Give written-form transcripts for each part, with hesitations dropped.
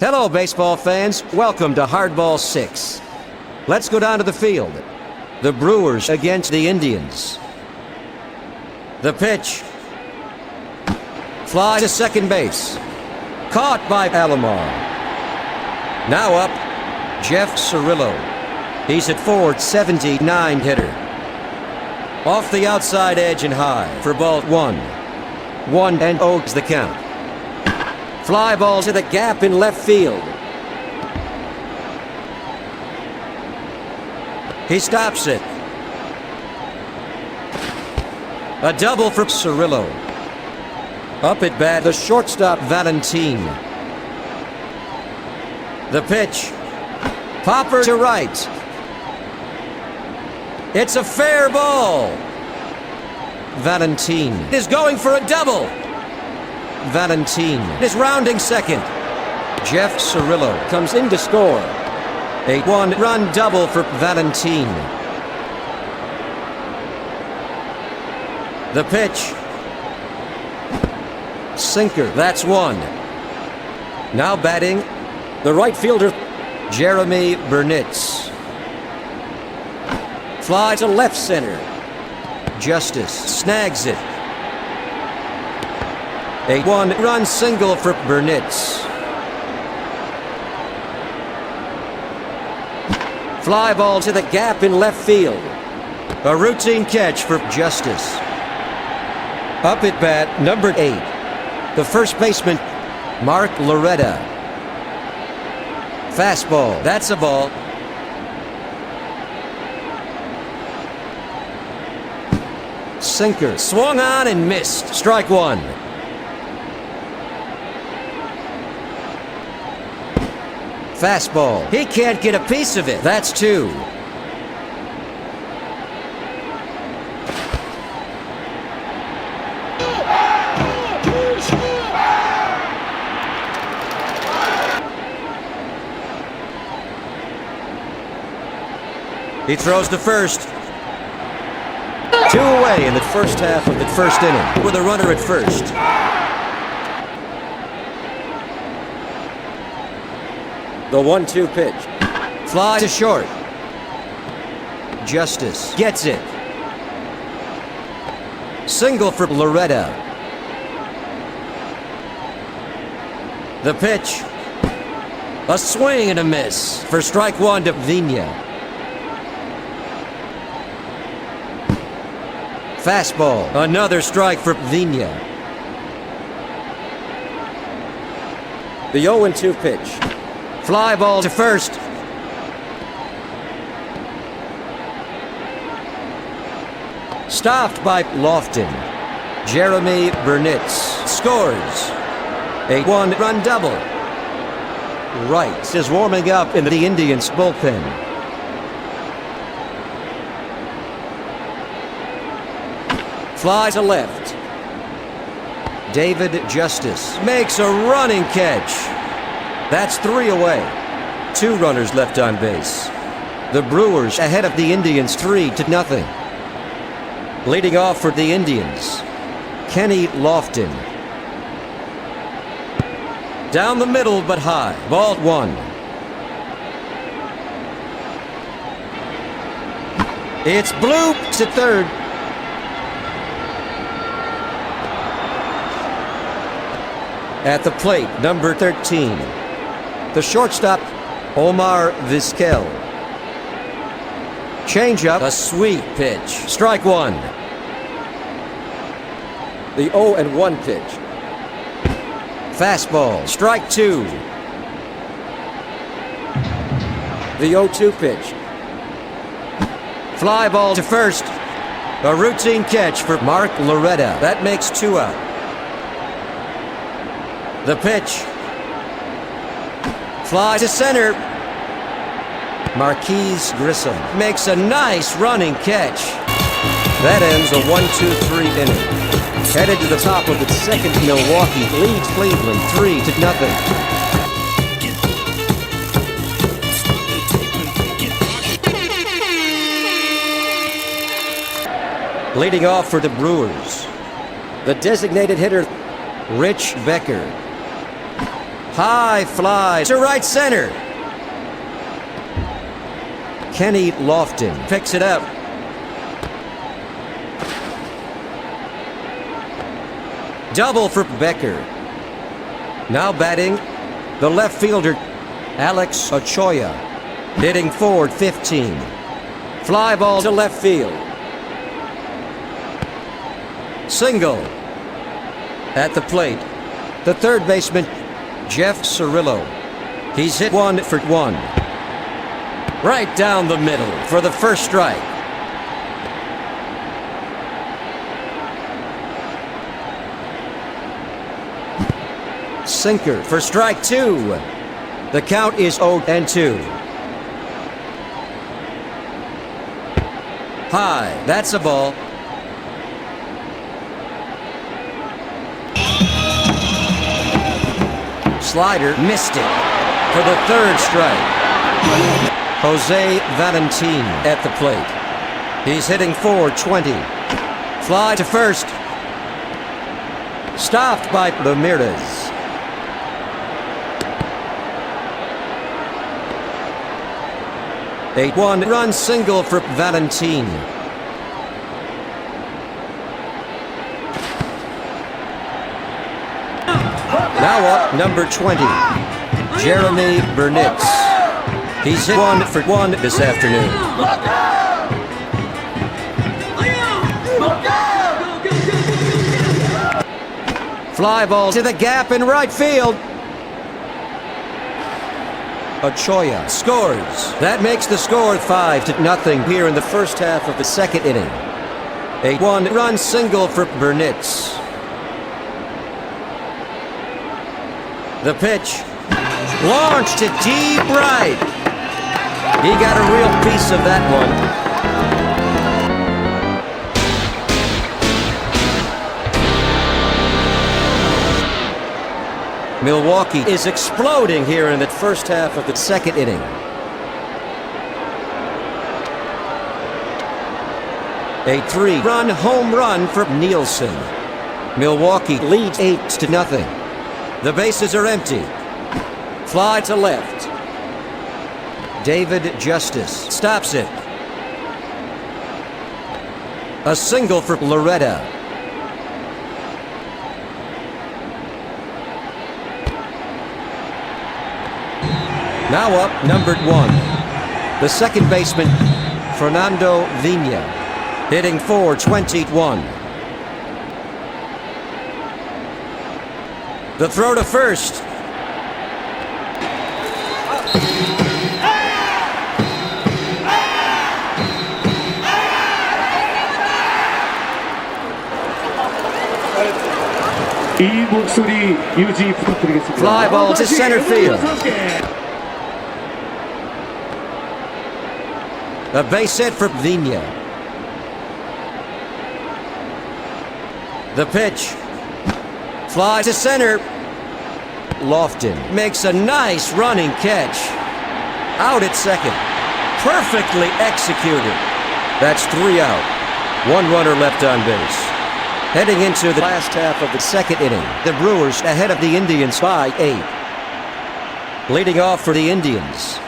Hello, baseball fans. Welcome to Hardball 6. Let's go down to the field. The Brewers against the Indians. The pitch. Fly to second base. Caught by Alomar. Now up, Jeff Cirillo. He's at 479 hitter. Off the outside edge and high for ball 1. 1-0 is the count. Fly ball to the gap in left field. He stops it. A double for Cirillo. Up at bat, the shortstop Valentin. The pitch. Popper to right. It's a fair ball. Valentin is going for a double. Valentin is rounding second. Jeff Cirillo comes in to score. A one-run double for Valentin. The pitch. Sinker, that's one. Now batting, the right fielder, Jeremy Burnitz. Fly to left center. Justice snags it. A one-run single for Burnitz. Fly ball to the gap in left field. A routine catch for Justice. Up at bat, number 8. The first baseman, Mark Loretta. Fastball, that's a ball. Sinker, swung on and missed. Strike one. Fastball. He can't get a piece of it. That's two. He throws to first. 2 away in the first half of the first inning with a runner at first. The 1-2 pitch. Fly to short. Justice gets it. Single for Loretta. The pitch. A swing and a miss for strike one to Vina. Fastball. Another strike for Vina. The 0-2 pitch. Fly ball to first. Stopped by Lofton. Jeremy Burnitz scores. A one-run double. Wright is warming up in the Indians' bullpen. Fly to left. David Justice makes a running catch. That's 3 away. 2 runners left on base. The Brewers ahead of the Indians 3-0. Leading off for the Indians, Kenny Lofton. Down the middle but high. Ball 1. It's blooped to third. At the plate, number 13. The shortstop, Omar Vizquel. Changeup, a sweet pitch. Strike one. The 0-1 pitch. Fastball, strike two. The 0-2 pitch. Fly ball to first. A routine catch for Mark Loretta. That makes 2 out. The pitch. Fly to center. Marquise Grissom makes a nice running catch. That ends a 1-2-3 inning. Headed to the top of its second, Milwaukee leads Cleveland 3-0. Leading off for the Brewers, the designated hitter, Rich Becker. High fly to right center. Kenny Lofton picks it up. Double for Becker. Now batting, the left fielder, Alex Ochoa, hitting forward 15. Fly ball to left field. Single. At the plate, the third baseman, Jeff Cirillo. He's hit 1 for 1. Right down the middle for the first strike. Sinker for strike 2. The count is 0-2. High, that's a ball. Slider missed it for the third strike. Jose Valentin at the plate. He's hitting forward 20. Fly to first. Stopped by Ramirez. A one-run single for Valentin. Now up, number 20, Jeremy Burnitz. He's hit 1 for 1 this afternoon. Fly ball to the gap in right field. Ochoa scores. That makes the score 5-0 here in the first half of the second inning. A one-run single for Burnitz. The pitch. Launched to deep right. He got a real piece of that one. Milwaukee is exploding here in the first half of the second inning. A 3-run home run for Nielsen. Milwaukee leads 8-0. The bases are empty. Fly to left. David Justice stops it. A single for Loretta. Now up, numbered 1. The second baseman, Fernando Vina, hitting forward 21. The throw to first. Fly ball to center field. A base hit for Vina. The pitch. Fly to center. Lofton makes a nice running catch. Out at second. Perfectly executed. That's 3 out. 1 runner left on base. Heading into the last half of the second inning, the Brewers ahead of the Indians by 8. Leading off for the Indians,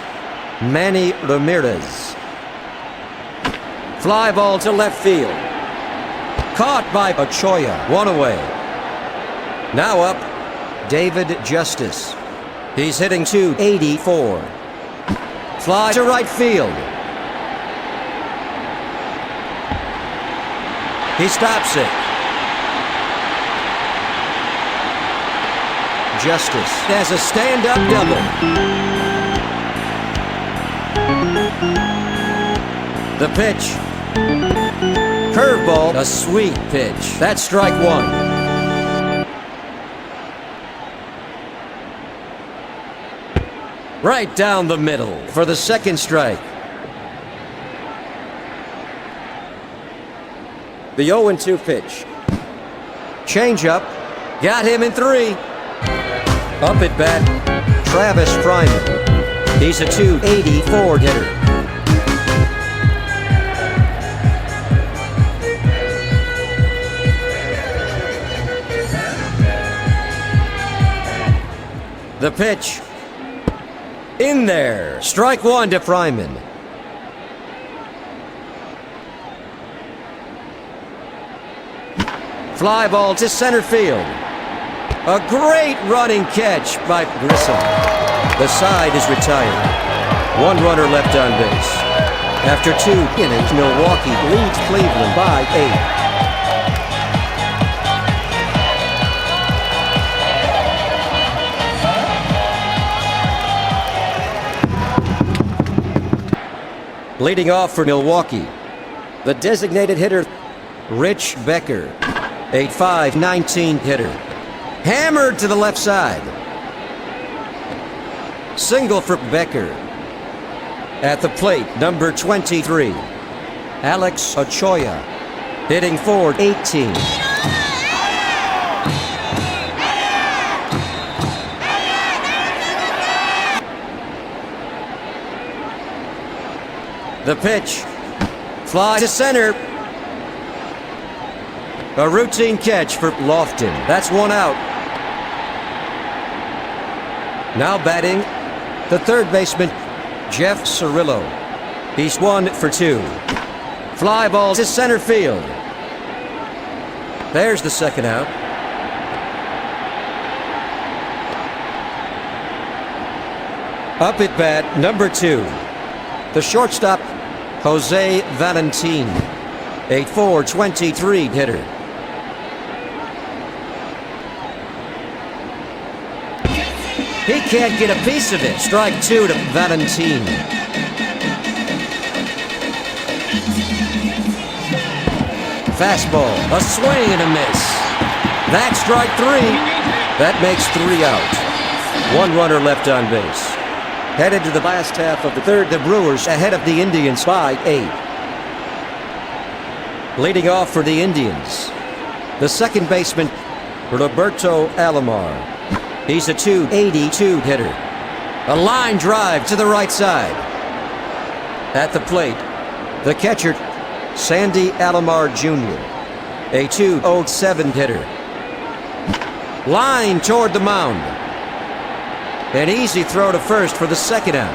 Manny Ramirez. Fly ball to left field. Caught by Ochoa. 1 away. Now up, David Justice. He's hitting .284. Fly to right field. He stops it. Justice has a stand-up double. The pitch. Curveball, a sweet pitch. That's strike 1. Right down the middle for the second strike. The 0-2 pitch. Changeup. Got him in 3. Up at bat, Travis Fryman. He's a .284 hitter. The pitch. In there. Strike one to Thurman. Fly ball to center field. A great running catch by Grissom. The side is retired. One runner left on base. After 2 innings, Milwaukee leads Cleveland by 8. Leading off for Milwaukee, the designated hitter, Rich Belcher, 8'5", 19 hitter. Hammered to the left side. Single for Belcher. At the plate, number 23, Alex Ochoa, hitting forward 18. The pitch. Fly to center. A routine catch for Lofton. That's one out. Now batting, the third baseman, Jeff Cirillo. He's 1 for 2. Fly ball to center field. There's the second out. Up at bat, number 2, the shortstop, Jose Valentin, 8'4", 23 hitter. He can't get a piece of it. Strike 2 to Valentin. Fastball, a swing and a miss. That's strike 3. That makes 3 out. One runner left on base. Headed to the last half of the third, the Brewers ahead of the Indians by 8. Leading off for the Indians, the second baseman, Roberto Alomar. He's a .282 hitter. A line drive to the right side. At the plate, the catcher, Sandy Alomar Jr., a .207 hitter. Line toward the mound. An easy throw to first for the second out.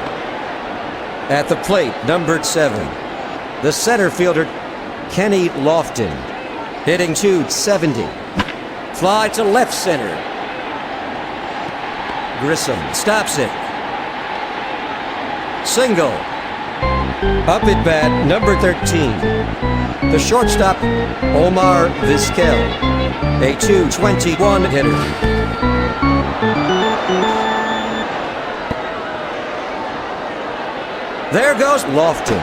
At the plate, number 7, the center fielder, Kenny Lofton, hitting .270. Fly to left center. Grissom stops it. Single. Up at bat, number 13, the shortstop, Omar Vizquel, a .221 hitter. There goes Lofton.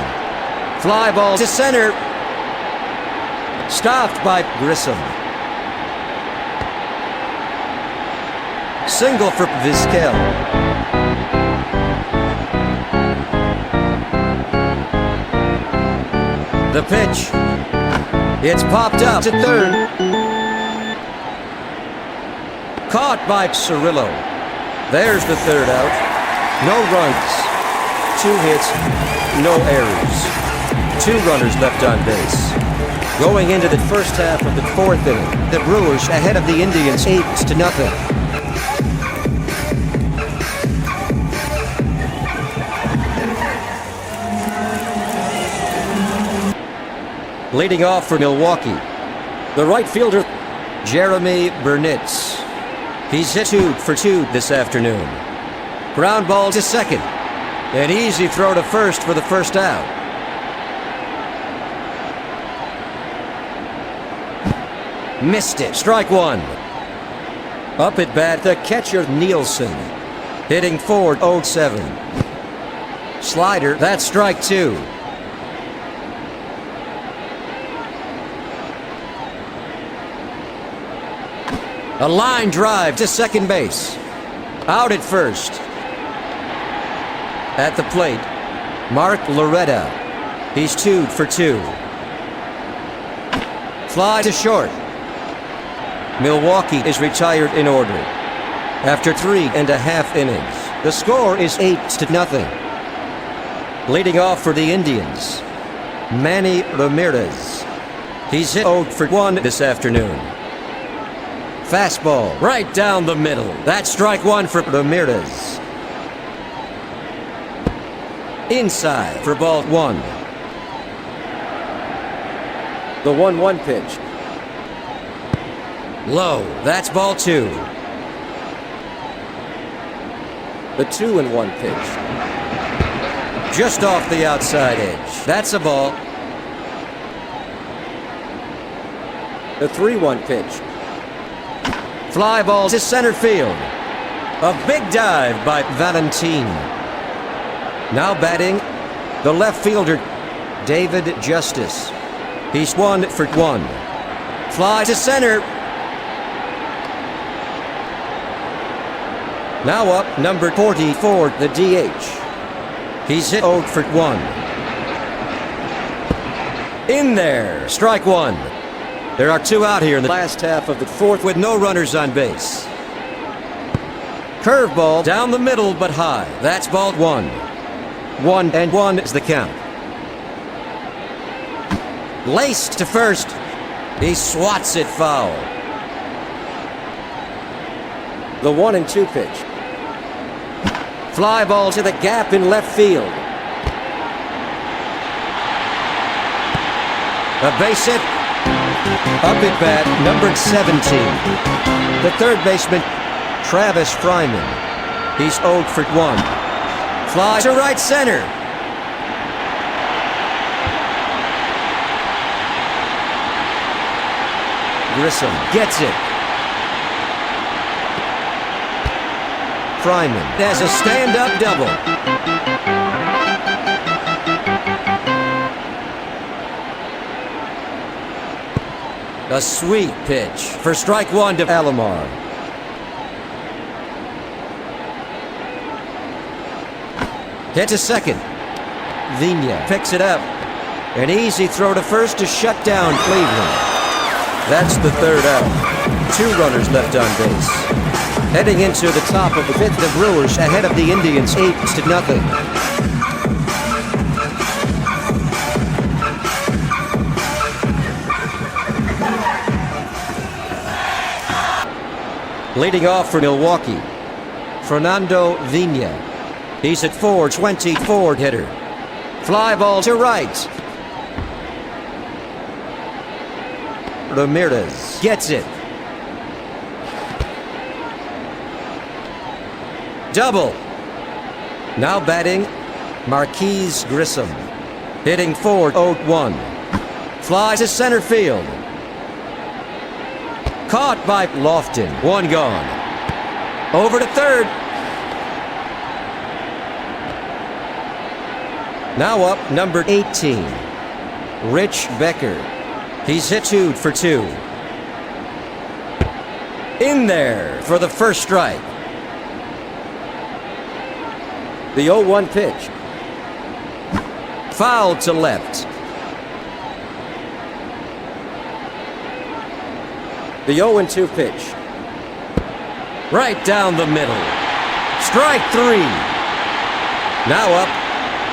Fly ball to center. Stopped by Grissom. Single for Vizquel. The pitch. It's popped up to third. Caught by Cirillo. There's the third out. No runs. 2 hits, no errors. 2 runners left on base. Going into the first half of the fourth inning, the Brewers ahead of the Indians 8-0. Leading off for Milwaukee, the right fielder, Jeremy Burnitz. He's hit 2 for 2 this afternoon. Ground ball to second. An easy throw to first for the first out. Missed it. Strike 1. Up at bat, the catcher, Nielsen, hitting forward 0-7. Slider, that's strike 2. A line drive to second base. Out at first. At the plate, Mark Loretta. He's 2 for 2. Fly to short. Milwaukee is retired in order. After 3.5 innings, the score is 8-0. Leading off for the Indians, Manny Ramirez. He's hit 0 for 1 this afternoon. Fastball right down the middle. That's strike one for Ramirez. Inside for ball one. The 1-1 pitch. Low. That's ball two. The 2-1 pitch. Just off the outside edge. That's a ball. The 3-1 pitch. Fly ball to center field. A big dive by Valentin. Now batting, the left fielder, David Justice. He's 1 for 1. Fly to center. Now up, number 44, the DH. He's hit 0 for 1. In there, strike one. There are two out here in the last half of the fourth with no runners on base. Curveball down the middle but high. That's ball one. 1-1 is the count. Laced to first. He swats it foul. The 1-2 pitch. Fly ball to the gap in left field. A base hit. Up at bat, number 17. The third baseman, Travis Fryman. He's 0 for 1. Fly to right center. Grissom gets it. Fryman has a stand-up double. A sweet pitch for strike one to Alomar. Hit to second. Vigna picks it up. An easy throw to first to shut down Cleveland. That's the third out. Two runners left on base. Heading into the top of the fifth, the Brewers ahead of the Indians 8-0. Leading off for Milwaukee, Fernando Vigna. He's at 4-24 hitter. Fly ball to right. Ramirez gets it. Double. Now batting, Marquise Grissom. Hitting 4-0-1. Fly to center field. Caught by Lofton. One gone. Over to third. Now up, number 18, Rich Becker. He's hit 2 for 2. In there for the first strike. The 0-1 pitch. Foul to left. The 0-2 pitch. Right down the middle. Strike 3. Now up,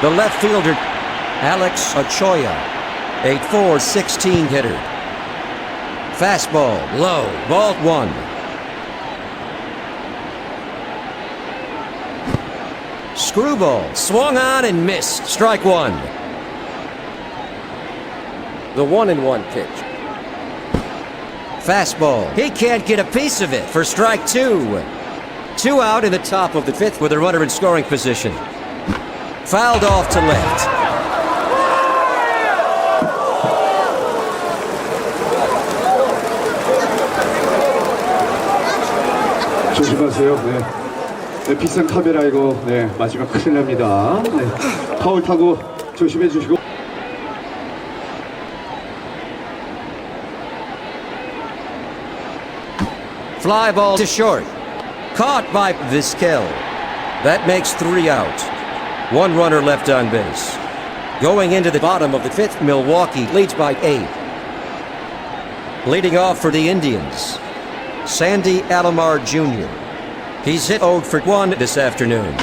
the left fielder, Alex Ochoa. 8-4-16 hitter. Fastball, low, ball one. Screwball, swung on and missed. Strike one. The 1-1 pitch. Fastball. He can't get a piece of it for strike two. Two out in the top of the fifth with a runner in scoring position. Fouled off to left. 조심하세요. 네. 네, 비싼 카메라 이거 네, 맞으면 큰일 납니다. 네. 파울 타고 조심해 주시고. Fly ball to short. Caught by Vizquel. That makes 3 out. One runner left on base. Going into the bottom of the fifth, Milwaukee leads by 8. Leading off for the Indians, Sandy Alomar Jr. He's hit 0 for 1 this afternoon.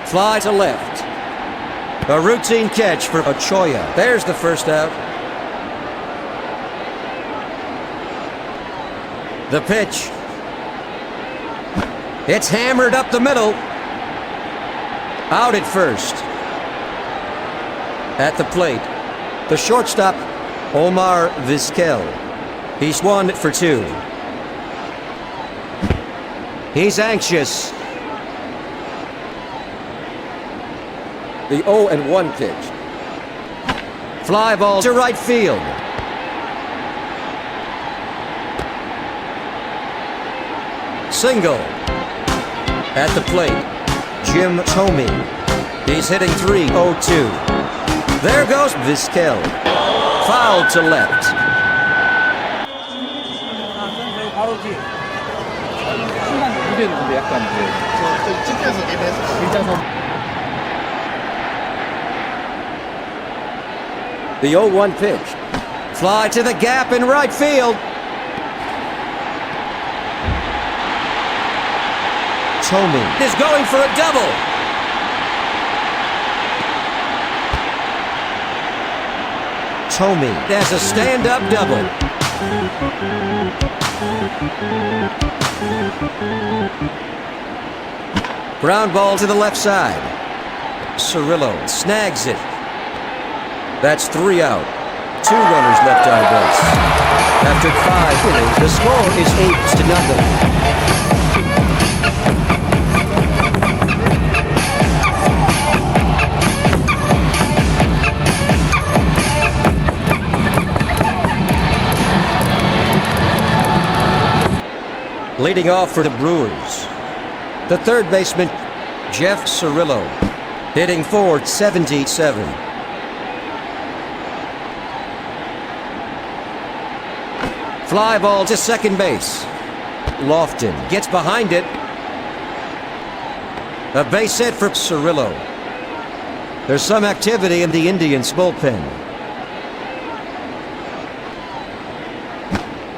Fly to left. A routine catch for Ochoa. There's the first out. The pitch. It's hammered up the middle. Out at first. At the plate, the shortstop, Omar Vizquel. He's 1 for 2. He's anxious. The 0-1 pitch. Fly ball to right field. Single. At the plate, Jim Thome. He's hitting 3-0-2. There goes Vizquel. Foul to left. The 0-1 pitch. Fly to the gap in right field. Thome is going for a double. Thome has a stand-up double. Ground ball to the left side. Cirillo snags it. That's 3 out. 2 runners left on base. After 5 innings, the score is 8-0. Leading off for the Brewers, the third baseman, Jeff Cirillo, hitting .477. Fly ball to second base. Lofton gets behind it. A base hit for Cirillo. There's some activity in the Indians' bullpen.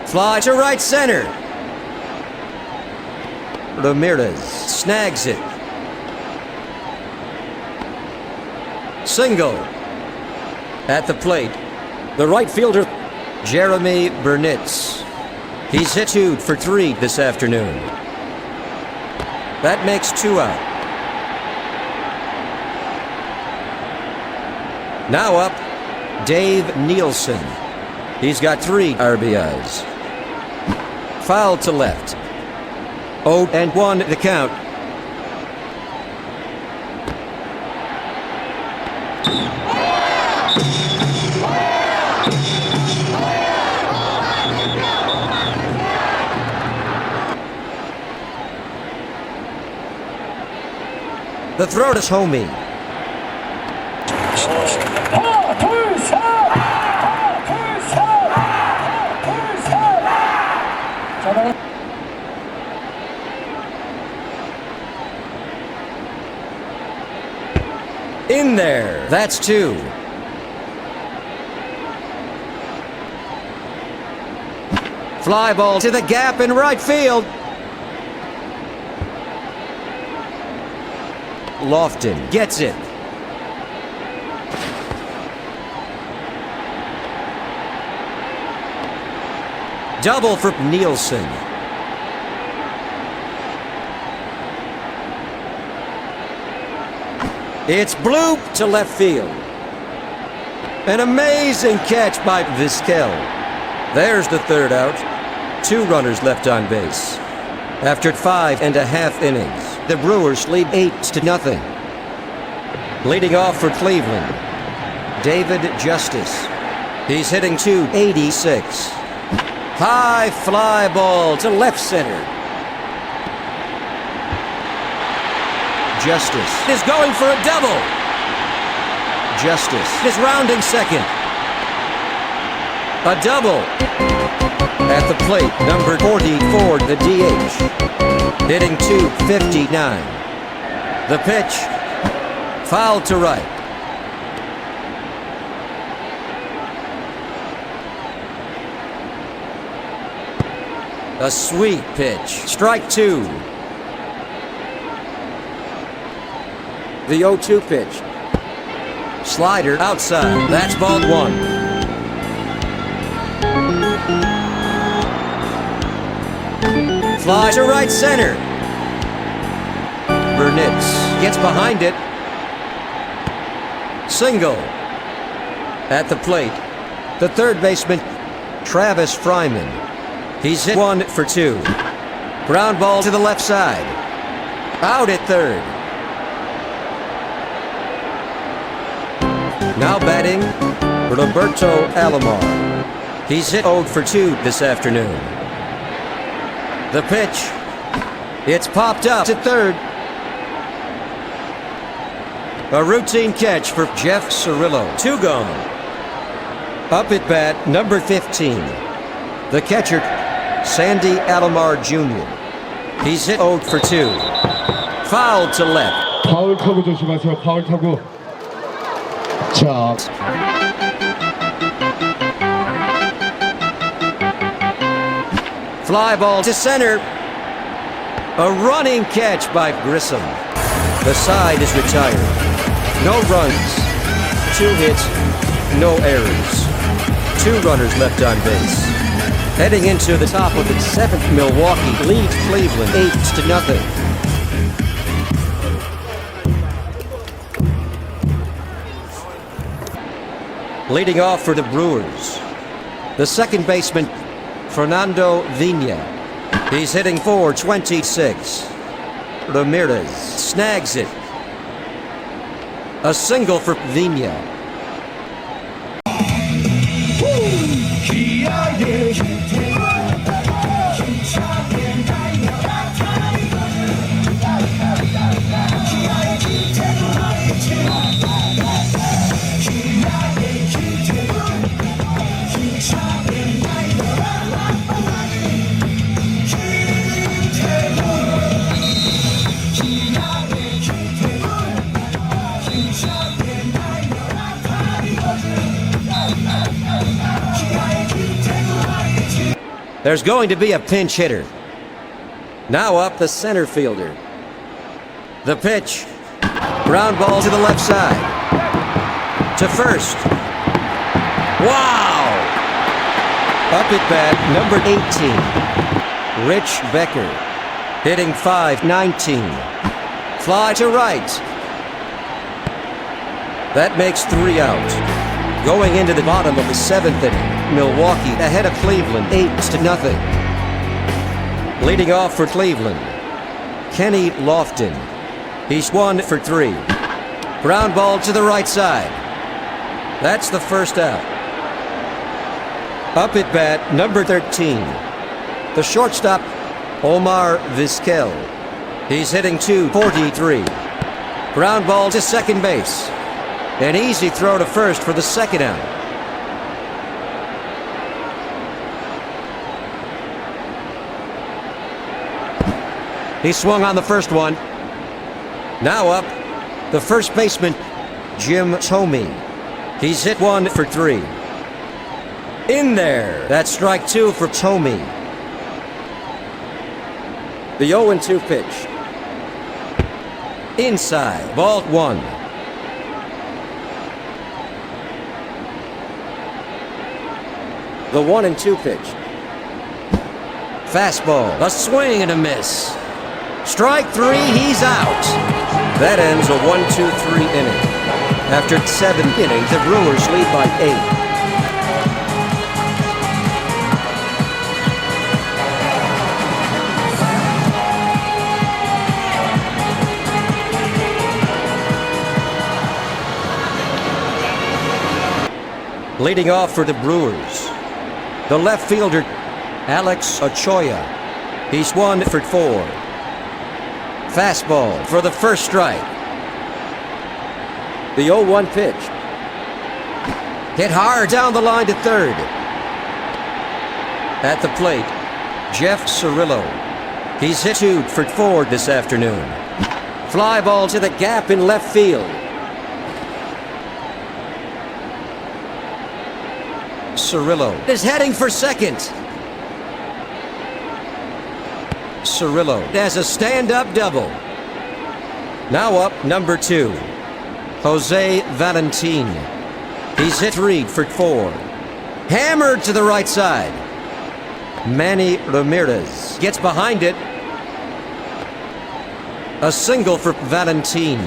Fly to right center. Ramirez snags it. Single. At the plate, the right fielder, Jeremy Burnitz. He's hit 2 for 3 this afternoon. That makes 2 out. Now up, Dave Nielsen. He's got 3 RBIs. Foul to left. 0-1 the count. The throw to Thome. In there. That's 2. Fly ball to the gap in right field. Lofton gets it. Double for Nielsen. It's bloop to left field. An amazing catch by Vizquel. There's the third out. 2 runners left on base. After 5.5 innings, the Brewers lead 8-0. Leading off for Cleveland, David Justice. He's hitting .286. High fly ball to left center. Justice is going for a double. Justice is rounding second. A double. At the plate, number 44, the DH. Hitting .259. The pitch. Foul to right. A sweet pitch. Strike 2. The 0-2 pitch. Slider outside. That's ball 1. Fly to right center. Burnitz gets behind it. Single. At the plate, the third baseman, Travis Fryman. He's hit 1 for 2. Ground ball to the left side. Out at third. Now batting, Roberto Alomar. He's hit 0 for 2 this afternoon. The pitch. It's popped up to third. A routine catch for Jeff Cirillo. 2 gone. Up at bat, number 15. The catcher, Sandy Alomar Jr. He's hit 0 for 2. Fouled to left. 파울 타구 조심하세요. 파울 타구. 자. Fly ball to center. A running catch by Grissom. The side is retired. No runs. 2 hits. No errors. 2 runners left on base. Heading into the top of the 7th, Milwaukee leads Cleveland 8-0. Leading off for the Brewers, the second baseman, Fernando Vina. He's hitting .426. Ramirez snags it. A single for Vina. There's going to be a pinch hitter. Now up the center fielder. The pitch. Ground ball to the left side. To first. Wow! Up at bat, number 18. Rich Becker. Hitting .519. Fly to right. That makes 3 out. Going into the bottom of the 7th inning, Milwaukee ahead of Cleveland 8-0. Leading off for Cleveland, Kenny Lofton. He's 1 for 3. Ground ball to the right side. That's the first out. Up at bat, number 13. The shortstop, Omar Vizquel. He's hitting .243. Ground ball to second base. An easy throw to first for the second out. He swung on the first one. Now up, the first baseman, Jim Thome. He's hit 1 for 3. In there. That's strike 2 for Thome. The 0-2 pitch. Inside, ball 1. The 1-2 pitch. Fastball, a swing and a miss. Strike 3, he's out. That ends a 1-2-3 inning. After 7 innings, the Brewers lead by 8. Leading off for the Brewers, the left fielder, Alex Ochoa. He's 1 for 4. Fastball for the first strike. The 0-1 pitch. Hit hard down the line to third. At the plate, Jeff Cirillo. He's hit 2 for 4 this afternoon. Fly ball to the gap in left field. Cirillo is heading for second. Cirillo has a stand-up double. Now up, number 2, Jose Valentin. He's hit 3 for 4. Hammered to the right side. Manny Ramirez gets behind it. A single for Valentine.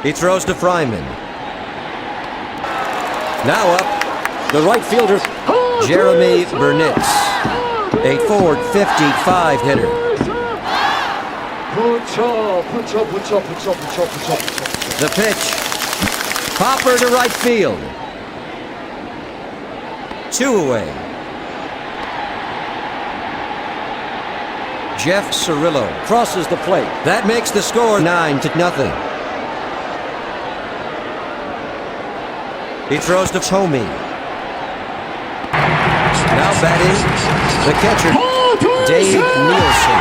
He throws to Fryman. Now up, the right fielder, Jeremy Burnitz. A Ford 55 hitter. The pitch. Popper to right field. 2 away. Jeff Cirillo crosses the plate. That makes the score 9-0. He throws to Tomey. Now batting, the catcher, Dave Nielsen.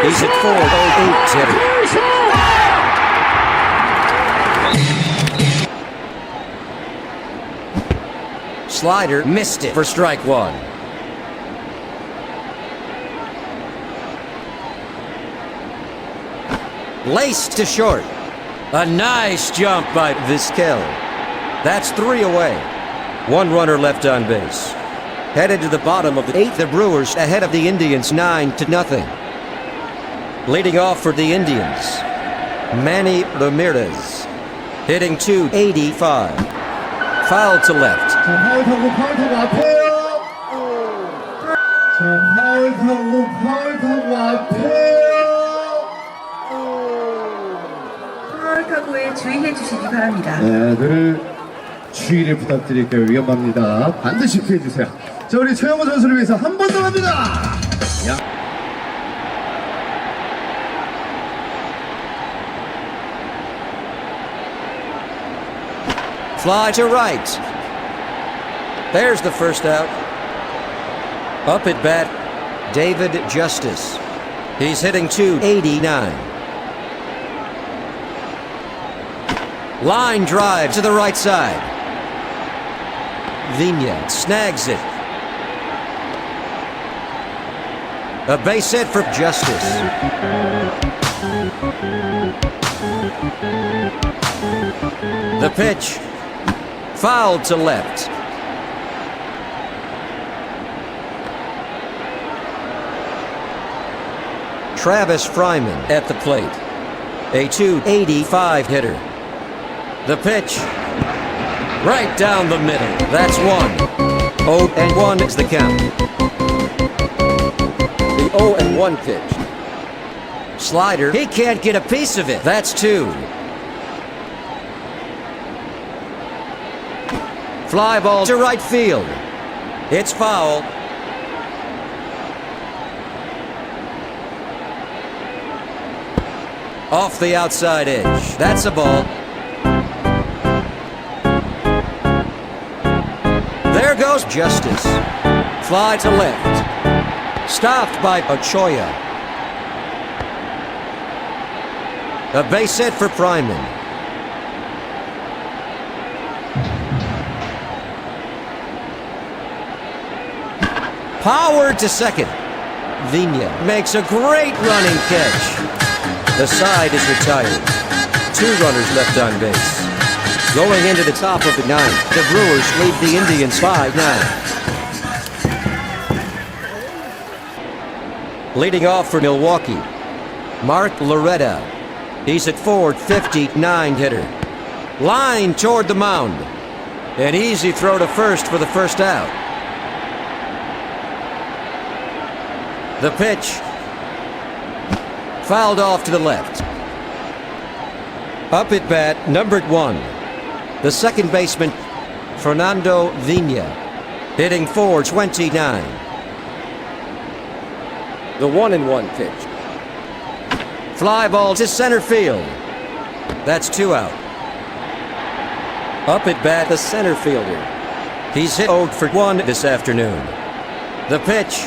He's at 4-0-8 hitter. Slider missed it for strike 1. Laced to short. A nice jump by Vizquel. That's 3 away. 1 runner left on base. Headed to the bottom of the 8th, the Brewers ahead of the Indians 9-0. Leading off for the Indians, Manny Ramirez, hitting .285. Foul to left. 파울 타구에 주의해 주시기 바랍니다. 네, 늘 주의를 부탁드릴게요. 위험합니다. 반드시 피해주세요. 자, 우리 최영호 선수를 위해서 한 번 더 갑니다. Fly to right. There's the first out. Up at bat, David Justice. He's hitting .289. Line drive to the right side. Vigna snags it. A base hit for Justice. The pitch. Fouled to left. Travis Fryman at the plate. A .285 hitter. The pitch. Right down the middle. That's 1. 0-1 is the count. The 0-1 pitch. Slider. He can't get a piece of it. That's 2. Fly ball to right field. It's foul. Off the outside edge. That's a ball. There goes Justice. Fly to left. Stopped by Ochoa. A base hit for Fryman. Powered to second. Vigna makes a great running catch. The side is retired. 2 runners left on base. Going into the top of the 9th, the Brewers lead the Indians 5-9. Leading off for Milwaukee, Mark Loretta. He's at Ford 59 hitter. Line toward the mound. An easy throw to first for the first out. The pitch. Fouled off to the left. Up at bat, numbered 1. The second baseman, Fernando Vigna, hitting .429. The 1-1 pitch. Fly ball to center field. That's 2 out. Up at bat, the center fielder. He's hit 0-1 this afternoon. The pitch.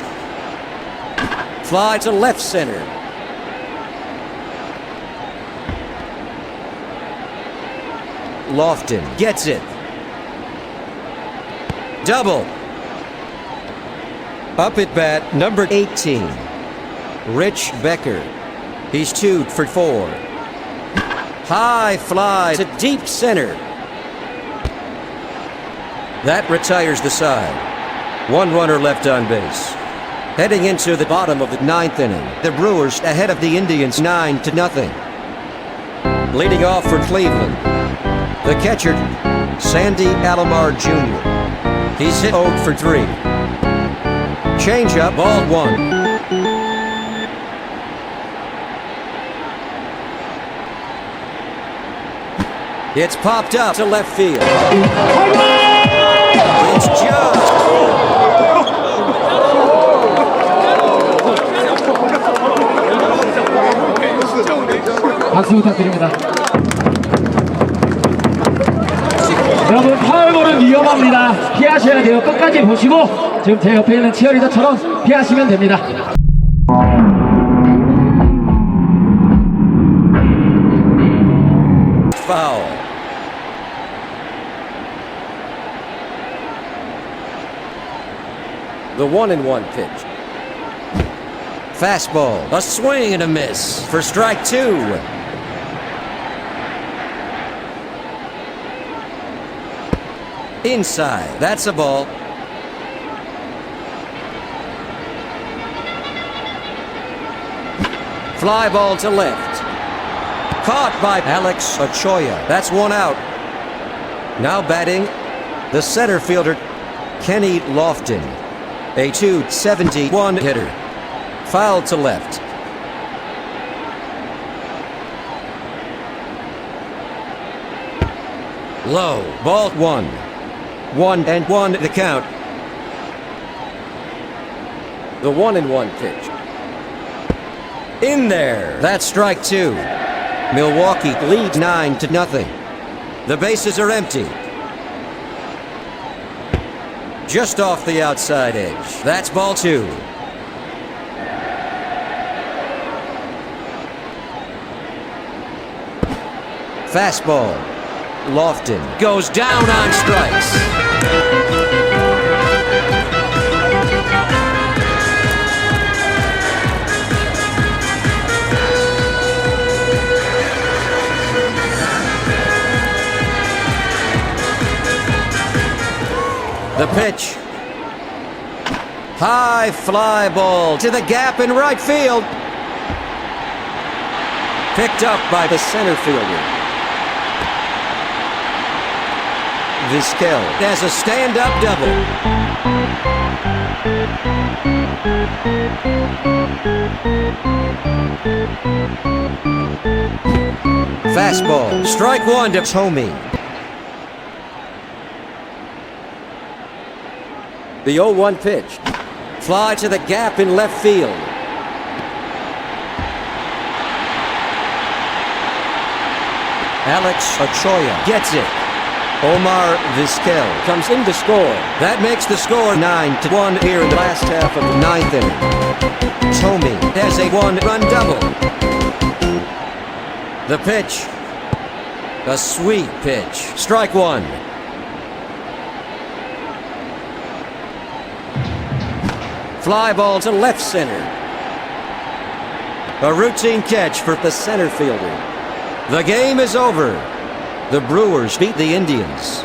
Fly to left center. Lofton gets it. Double. Up at bat, number 18, Rich Becker. He's 2 for 4. High fly to deep center. That retires the side. 1 runner left on base. Heading into the bottom of the ninth inning, the Brewers ahead of the Indians 9-0. Leading off for Cleveland, the catcher, Sandy Alomar Jr. He's hit 0 for 3. Changeup, ball 1. It's popped up to left field. It's just. 박수 부탁드립니다. 여러분 파울볼은 위험합니다. 피하셔야 돼요. 끝까지 보시고 지금 제 옆에 있는 치어리더처럼 피하시면 됩니다. Foul. The 1-1 pitch. Fastball, a swing and a miss for strike 2. Inside, that's a ball. Fly ball to left. Caught by Alex Ochoa. That's 1 out. Now batting, the center fielder, Kenny Lofton, a .271 hitter. Foul to left. Low, ball 1. 1-1 the count. The 1-1 pitch. In there, that's strike 2. Milwaukee leads 9-0. The bases are empty. Just off the outside edge. That's ball 2. Fastball. Lofton goes down on strikes. The pitch. High fly ball to the gap in right field. Picked up by the center fielder. Vizquel has a stand-up double. Fastball, strike 1 to Thurman. The 0-1 pitch. Fly to the gap in left field. Alex Ochoa gets it. Omar Vizquel comes in to score. That makes the score 9-1 here in the last half of the ninth inning. Thurman has a 1-run double. The pitch. A sweet pitch. Strike 1. Fly ball to left center. A routine catch for the center fielder. The game is over. The Brewers beat the Indians